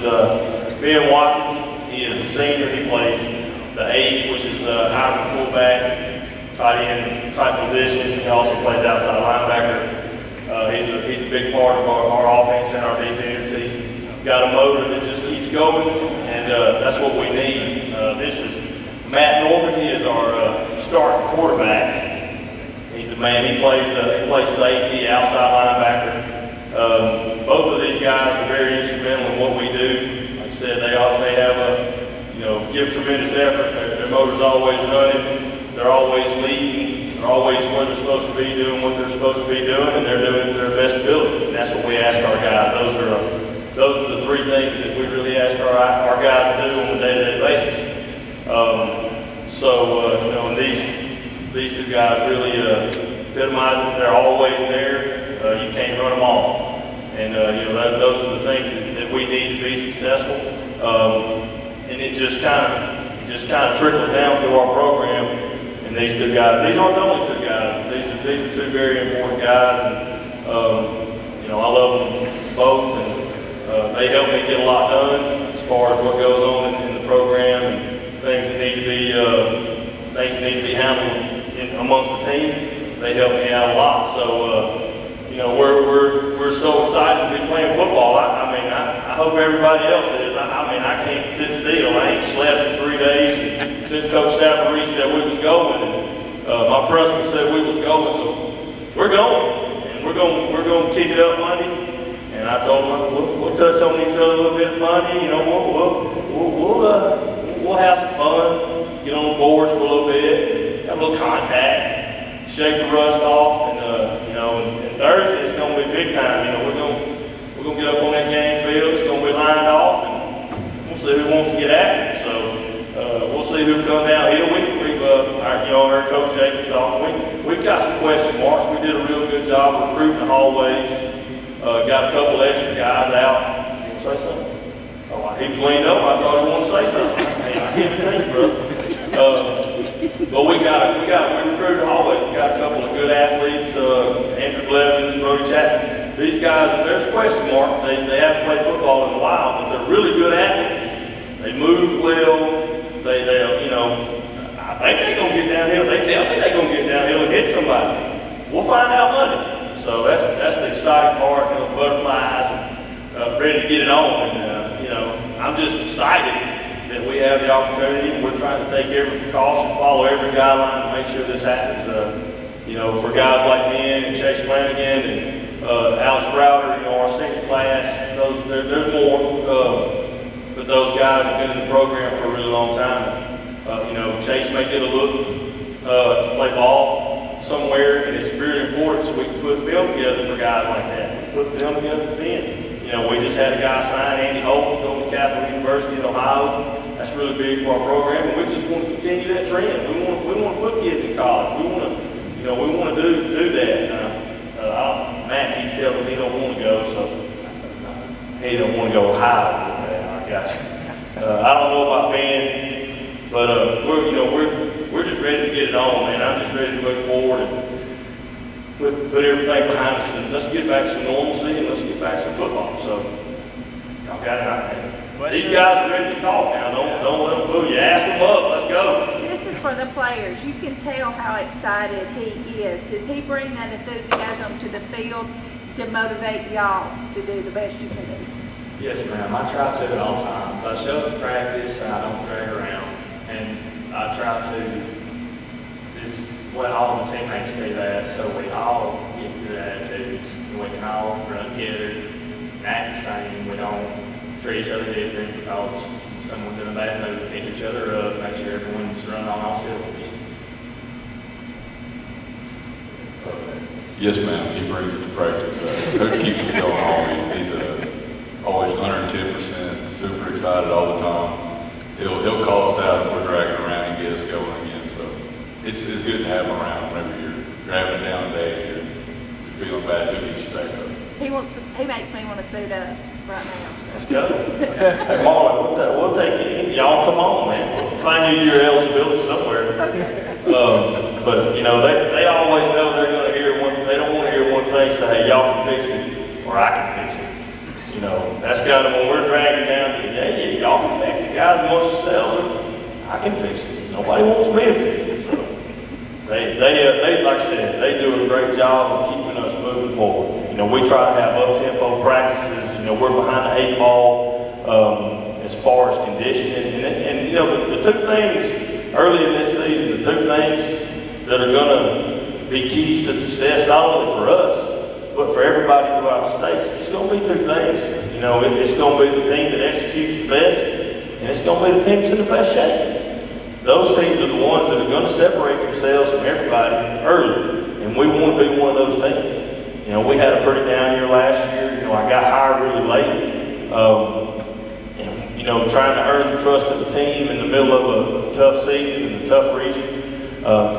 is Ben Watkins. He is a senior. He plays the age, which is hybrid fullback, tight end type position. He also plays outside linebacker. He's a big part of our offense and our defense. He's got a motor that just keeps going, and that's what we need. This is Matt Norman. He is our starting quarterback. He's the man. He plays safety, outside linebacker. Both of these guys are very instrumental in what we do. Like I said, they have give tremendous effort. Their motor's always running. They're always leading. They're always where they're supposed to be doing what they're supposed to be doing, and they're doing it to their best ability. And that's what we ask our guys. Those are the three things that we really ask our guys to do on a day-to-day basis. And these two guys really epitomize it. They're always there. You can't run them off. And those are the things that we need to be successful. And it just kind of trickles down through our program. And these two guys, these aren't the only two guys. These are two very important guys, and I love them both, and they help me get a lot done as far as what goes on in the program and things that need to be handled amongst the team. They help me out a lot. So we're so excited to be playing football. I hope everybody else is. I can't sit still. I ain't slept in 3 days since Coach Savaree said we was going, and my principal said we was going. So we're going, and we're going to kick it up Monday. And I told them we'll touch on each other a little bit Monday. We'll have some fun, get on the boards for a little bit, have a little contact, shake the rust off, and and Thursday it's going to be big time. We're going to get up on that game field. It's going to be lined off, and we'll see who wants to get after it. So we'll see who come downhill. Our Coach Jacobs talking. We've got some question marks. We did a real good job of recruiting the hallways. Got a couple extra guys out. You want to say something? Oh, he was leaned over. I thought he wanted to say something. I can't tell you, bro. But we recruited the hallways. We got a couple of good athletes. Andrew Blevins, Brody Chapman. These guys, there's a question mark. They haven't played football in a while, but they're really good athletes. They move well. I think they're going to get downhill. They tell me they're going to get downhill and hit somebody. We'll find out Monday. So that's the exciting part. Butterflies and ready to get it on. And I'm just excited that we have the opportunity. We're trying to take every precaution, follow every guideline to make sure this happens. For guys like Ben and Chase Flanagan and Alex Browder, our senior class, there's more. But those guys have been in the program for a really long time. Chase may get a look to play ball somewhere, and it's really important so we can put film together for guys like that. We put film together for Ben. We just had a guy sign, Andy Holmes, going to Capital University in Ohio. That's really big for our program, and we just want to continue that trend. We want to put kids in college. We want to do that. Matt keeps telling me he don't want to go, so he don't want to go to Ohio. I got you. I don't know about Ben, but we're just ready to get it on, man. I'm just ready to move forward and put everything behind us, and let's get back to some normalcy, and let's get back to some football. So y'all got it out there. These guys are ready to talk now. Don't let them fool you. Ask them up. Let's go. This is for the players. You can tell how excited he is. Does he bring that enthusiasm to the field to motivate y'all to do the best you can do? Yes, ma'am. I try to at all times. I show up to practice and I don't drag around. And I try to just let all the teammates see that so we all get good attitudes and we can all run together and act the same. We don't treat each other different because someone's in a bad mood. Pick each other up, make sure everyone's running on all cylinders. Yes, ma'am. He brings it to practice. Coach keeps us going always. He's always 110%, super excited all the time. He'll call us out if we're dragging around and get us going again. So it's good to have him around whenever you're having a down day and you're feeling bad. He'll get you back up. He makes me want to suit up right now. So. Let's go. Hey, Marlon, we'll take it. Y'all come on, man. We'll find you your eligibility somewhere. Okay. But they always know they're going to hear one. They don't want to hear one thing say, "Hey, y'all can fix it," or "I can fix it." That's kind of when we're dragging down fix it, guys amongst yourselves, I can fix it. Nobody wants me to fix it. So they like I said, they do a great job of keeping us moving forward. You know, we try to have up-tempo practices. You know, we're behind the 8 ball as far as conditioning. And you know, the two things early in this season, the two things that are going to be keys to success, not only for us, but for everybody throughout the states, it's going to be two things. You know, it's going to be the team that executes the best, and it's going to be the team that's in the best shape. Those teams are the ones that are going to separate themselves from everybody early, and we want to be one of those teams. You know, we had a pretty down year last year. You know, I got hired really late, and you know, trying to earn the trust of the team in the middle of a tough season and a tough region.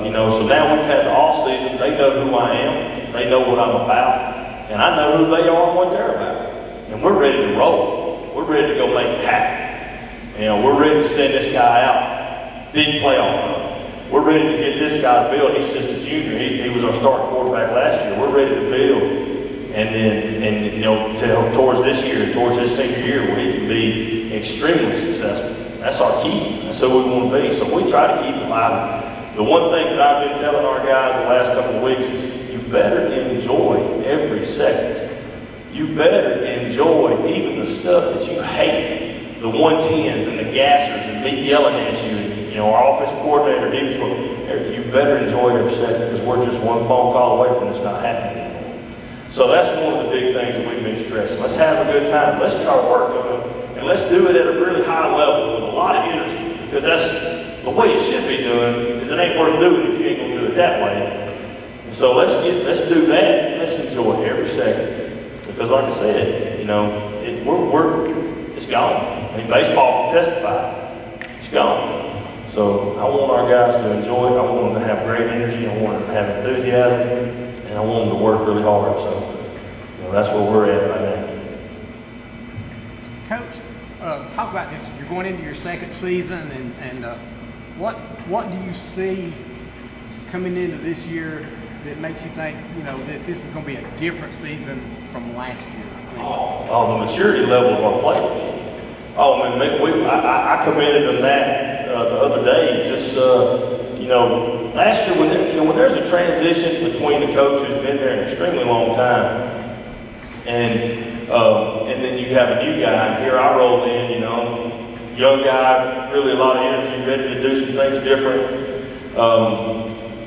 You know, so now we've had the off season. They know who I am. They know what I'm about, and I know who they are and what they're about. And we're ready to roll. We're ready to go make it happen. You know, we're ready to send this guy out. Big playoff run. We're ready to get this guy to build. He's just a junior. He was our starting quarterback last year. We're ready to build. And you know, towards this year, towards his senior year, where he can be extremely successful. That's our key. That's who we want to be. So we try to keep it alive. The one thing that I've been telling our guys the last couple of weeks is you better enjoy every second. You better enjoy even the stuff that you hate, the 110s and the gassers and me yelling at you, and, you know, our offensive coordinator, defense coordinator. You better enjoy every second, because we're just one phone call away from this not happening anymore. So that's one of the big things that we've been stressing. Let's have a good time. Let's get our work done, and let's do it at a really high level with a lot of energy, because that's the way it should be done. Is it ain't worth doing if you ain't gonna do it that way. And so let's do that. Let's enjoy every second. Because like I said, you know, it's gone. I mean, baseball can testify. It's gone. So I want our guys to enjoy it. I want them to have great energy. I want them to have enthusiasm. And I want them to work really hard. So, you know, that's where we're at right now. Coach, talk about this. You're going into your second season, and what do you see coming into this year that makes you think, you know, that this is going to be a different season from last year? Oh, the maturity level of our players. Oh, man, I commended them that the other day. Just you know, last year when there's a transition between the coach who's been there an extremely long time, and then you have a new guy. And here I rolled in, you know, young guy, really a lot of energy, ready to do some things different.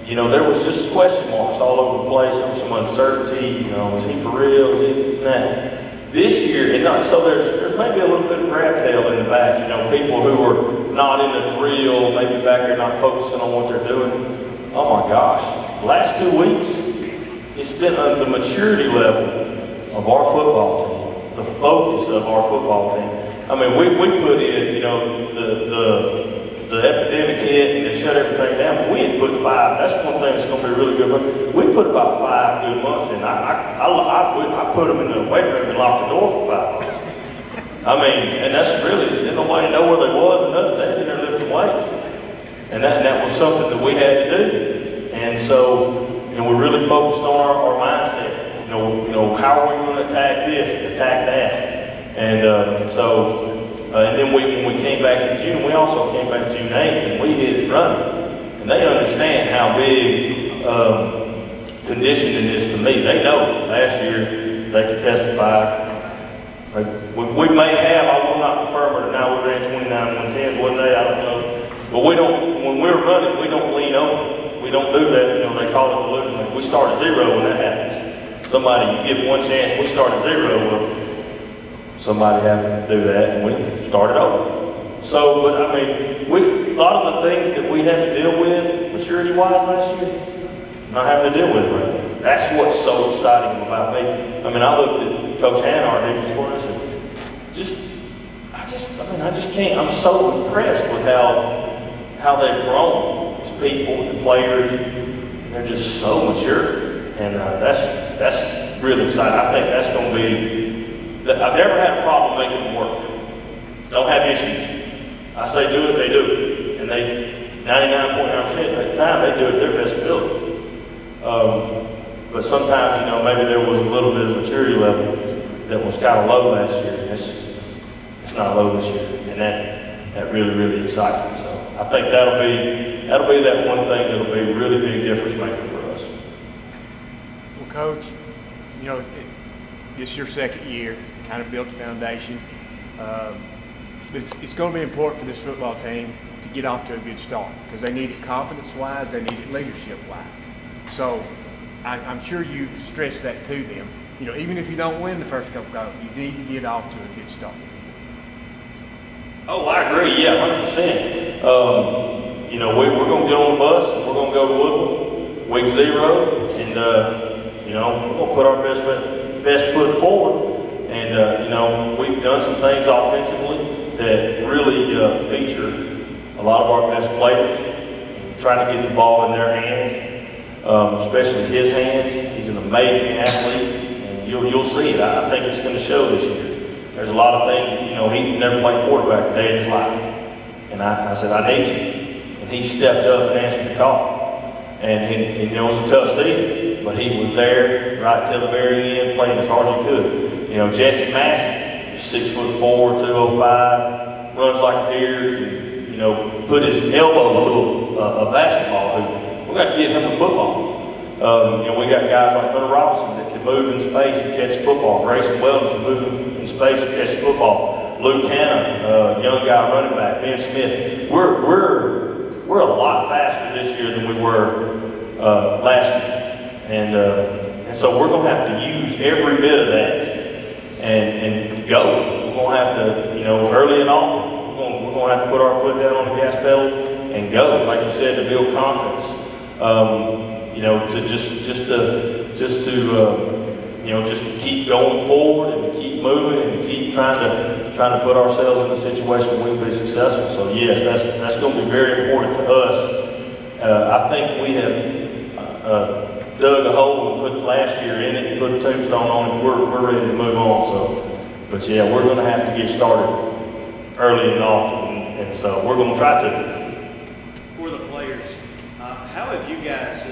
You know, there was just question marks all over the place. There was some uncertainty. You know, is he for real? Is he that? This year, so there's maybe a little bit of crab tail in the back. You know, people who are not in a drill, maybe back there not focusing on what they're doing. Oh my gosh, the last 2 weeks, it's been the maturity level of our football team, the focus of our football team. I mean, we put in, you know, the epidemic hit and they shut everything down, but we had put 5. That's one thing that's going to be really good for us. We put about 5 good months in. I put them in the weight room and locked the door for 5 months. I mean, and that's really, didn't nobody know where they was and nothing. They was in there lifting weights. And that was something that we had to do. And so, you know, we really focused on our mindset. You know, how are we going to attack this and attack that? And so, and then when we came back in June, we also came back June 8th, and we hit it running. And they understand how big conditioning is to me. They know last year they could testify. We may have, I will not confirm it, now we ran 29 110s one day, I don't know. But we don't, when we're running, we don't lean over. We don't do that. You know, they call it delusion. We start at 0 when that happens. Somebody, you give one chance, we start at 0. Well, somebody having to do that, and we started over. So, but I mean, a lot of the things that we had to deal with, maturity-wise last year, not having to deal with right now. That's what's so exciting about me. I mean, I looked at Coach Hannah, our defense coordinator, and said, I just can't. I'm so impressed with how they've grown as people and players. They're just so mature, and that's really exciting. I think that's going to be. I've never had a problem making them work. Don't have issues. I say do it, they do it. And they, 99.9% of the time, they do it their best ability. But sometimes, you know, maybe there was a little bit of maturity level that was kind of low last year. It's not low this year. And that really, really excites me. So I think that'll be that one thing that'll be a really big difference maker for us. Well, Coach, you know, this is your second year, kind of built the foundation. But it's going to be important for this football team to get off to a good start because they need it confidence-wise, they need it leadership-wise. So I'm sure you've stressed that to them. You know, even if you don't win the first couple games, you need to get off to a good start. Oh, I agree. Yeah, 100%. You know, we're going to get on the bus. And we're going to go to Woodville, week 0, and you know, we're going to put our best foot forward. And you know, we've done some things offensively that really feature a lot of our best players. Trying to get the ball in their hands, especially his hands. He's an amazing athlete, and you'll see it. I think it's going to show this year. There's a lot of things, you know, he never played quarterback a day in his life. And I said, I need you. And he stepped up and answered the call. And you know, it was a tough season, but he was there right till the very end, playing as hard as he could. You know, Jesse Massey, 6'4", 205, runs like a deer, can, you know, put his elbow through a basketball hoop. We've got to get him a football. You know, we got guys like Hunter Robinson that can move in space and catch football. Grayson Weldon can move in space and catch football. Luke Hanna, young guy running back. Ben Smith. We're a lot faster this year than we were last year, and so we're going to have to use every bit of that and go. We're going to have to, you know, early and often. We're going to have to put our foot down on the gas pedal and go, like you said, to build confidence. You know, to just to keep going forward and to keep moving and to keep trying to put ourselves in a situation where we can be successful. So yes, that's going to be very important to us. I think we have dug a hole and put last year in it and put a tombstone on it. We're ready to move on. So, but yeah, we're going to have to get started early and often, and so we're going to try to. For the players, how have you guys,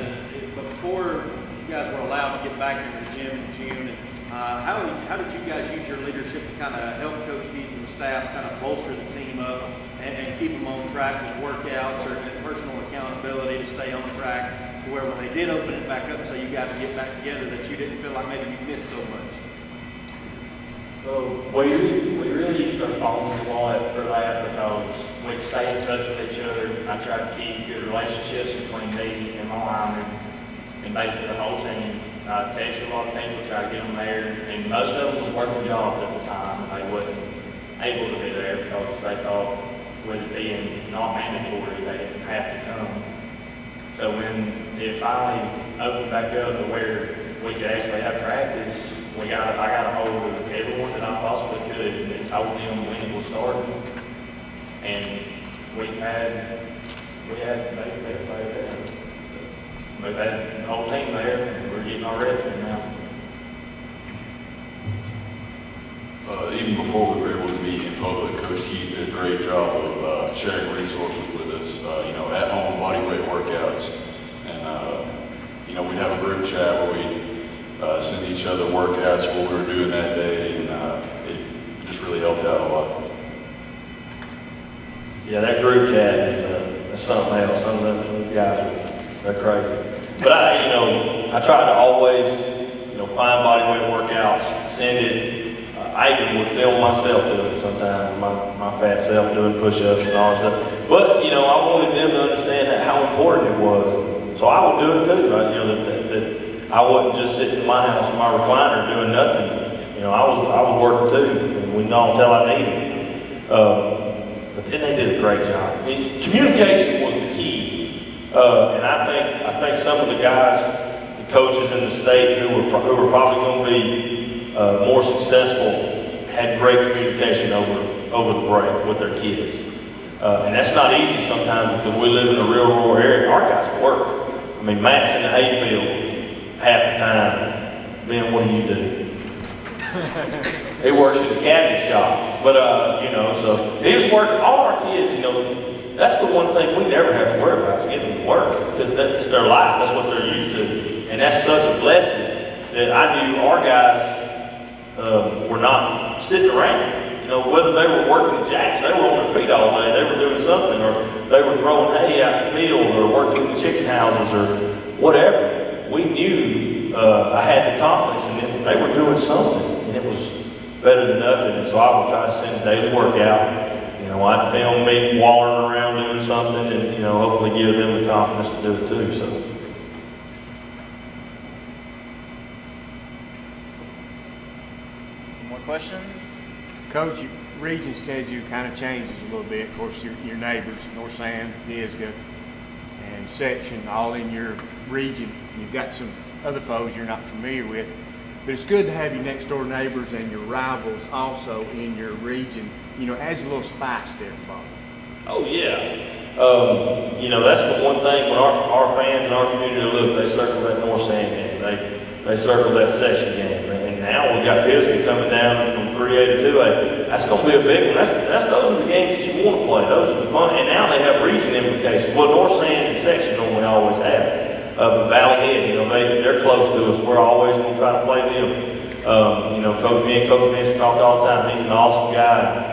before you guys were allowed to get back into the gym in June, how did you guys use your leadership to kind of help Coach Keith and the staff kind of bolster the team up and keep them on track with workouts or personal accountability to stay on track, to where when they did open it back up so you guys could get back together that you didn't feel like maybe you missed so much? Well, we really used our phones a lot for that because we'd stay in touch with each other. I tried to keep good relationships between me and my linemen and basically the whole team. I texted a lot of people, tried to get them there, and most of them was working jobs at the time, and they wasn't able to be there because they thought with it being not mandatory, they didn't have to come. So when it finally opened back up to where we could actually have practice, I got a hold of everyone that I possibly could and told them when it was starting. And we had basically everybody there. We've had the whole team there, and we're getting our reps in now. Even before we were able to meet in public, Coach Keith did a great job of sharing resources with us, you know, at-home bodyweight workouts. And, you know, we'd have a group chat where we'd send each other workouts for what we were doing that day, and it just really helped out a lot. Yeah, that group chat is something else. Some of those guys they're crazy. But I try to always, you know, find bodyweight workouts, send it. I even would film myself doing it sometimes, my fat self doing push-ups and all that stuff. But, you know, I wanted them to understand how important it was. So I would do it too, right? You know, that I wasn't just sitting in my house in my recliner doing nothing. You know, I was working too, and we know until I needed. But then they did a great job. I mean, communication was the key, and I think some of the guys, the coaches in the state who were probably going to be more successful had great communication over the break with their kids, and that's not easy sometimes because we live in a real rural area. Our guys work. I mean, Matt's in the hayfield half the time. Ben, what do you do? He works at the cabinet shop. But, you know, so he was working. All our kids, you know, that's the one thing we never have to worry about is getting to work because that's their life. That's what they're used to. And that's such a blessing that I knew our guys were not sitting around. You know, whether they were working the jacks, they were on their feet all day, they were doing something, or they were throwing hay out in the field, or working in the chicken houses, or whatever. We knew I had the confidence in them that they were doing something, and it was better than nothing. And so I would try to send a daily workout. You know, I'd film me wallering around doing something, and you know, hopefully give them the confidence to do it too. So. More questions? Coach, your region schedule kind of changes a little bit. Of course, your neighbors, North Sand, Pisgah, and Section, all in your region. You've got some other foes you're not familiar with. But it's good to have your next door neighbors and your rivals also in your region. You know, adds a little spice to everybody. Oh yeah. You know, that's the one thing when our fans in our community look, they circle that North Sand game. They circle that Section game. And now we've got Pisgah coming down from 3A to 2A. That's going to be a big one. Those are the games that you want to play. Those are the fun. And now they have region implications. Well, North Sand and Section normally always have. But Valley Head, you know, they're close to us. We're always going to try to play them. You know, me and Coach Vince talk all the time. He's an awesome guy.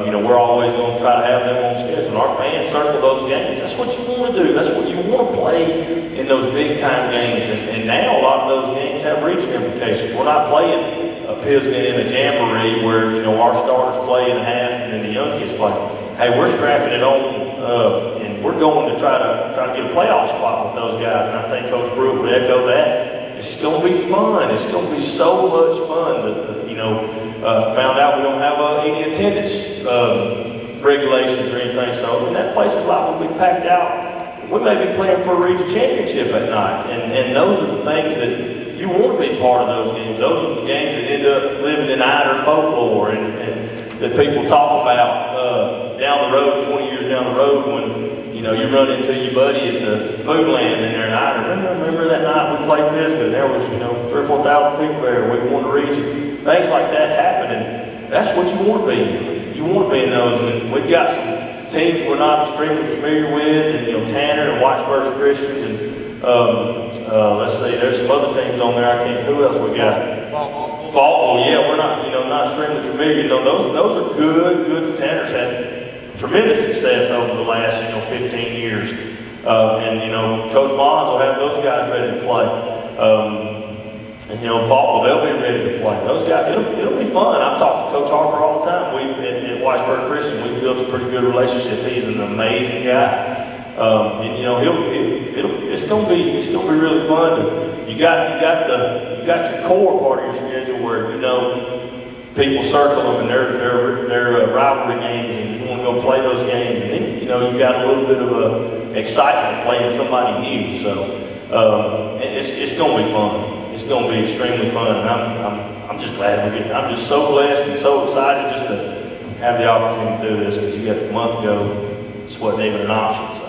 You know, we're always going to try to have them on schedule. Our fans circle those games. That's what you want to do. That's what you want to play in those big-time games. And now a lot of those games have region implications. We're not playing a Pisgah in a jamboree where, you know, our starters play in a half and then the young kids play. Hey, we're strapping it on, and we're going to try to get a playoff spot with those guys. And I think Coach Pruitt would echo that. It's going to be fun. It's going to be so much fun. You know, found out we don't have any attendance regulations or anything. So when that place is liable to be packed out, we may be playing for a region championship at night. And those are the things that you want to be part of those games. Those are the games that end up living in Ider folklore and that people talk about down the road, 20 years down the road, when you know you run into your buddy at the food land in there in Ider. Remember that night we played Pisgah? And there was 3,000 or 4,000 people there. We won the region. Things like that happen, and that's what you want to be in. You want to be in those. And we've got some teams we're not extremely familiar with, and you know Tanner and Whitesburg Christians, and let's see, there's some other teams on there. I can't. Who else we got? Faultville, yeah, we're not, not extremely familiar. You know, those are good for Tanner's had tremendous success over the last, 15 years. And, Coach Bonds will have those guys ready to play. And, Faultville, they'll be ready to play. Those guys, it'll be fun. I've talked to Coach Harper all the time. At Whitesburg Christian, we've built a pretty good relationship. He's an amazing guy. It's gonna be really fun. You got your core part of your schedule where people circle them and they're rivalry games, and you want to go play those games. And then you got a little bit of excitement playing somebody new. So it's gonna be fun. It's gonna be extremely fun, and I'm just glad I'm just so blessed and so excited just to have the opportunity to do this, because you got a month ago, this wasn't even an option. So.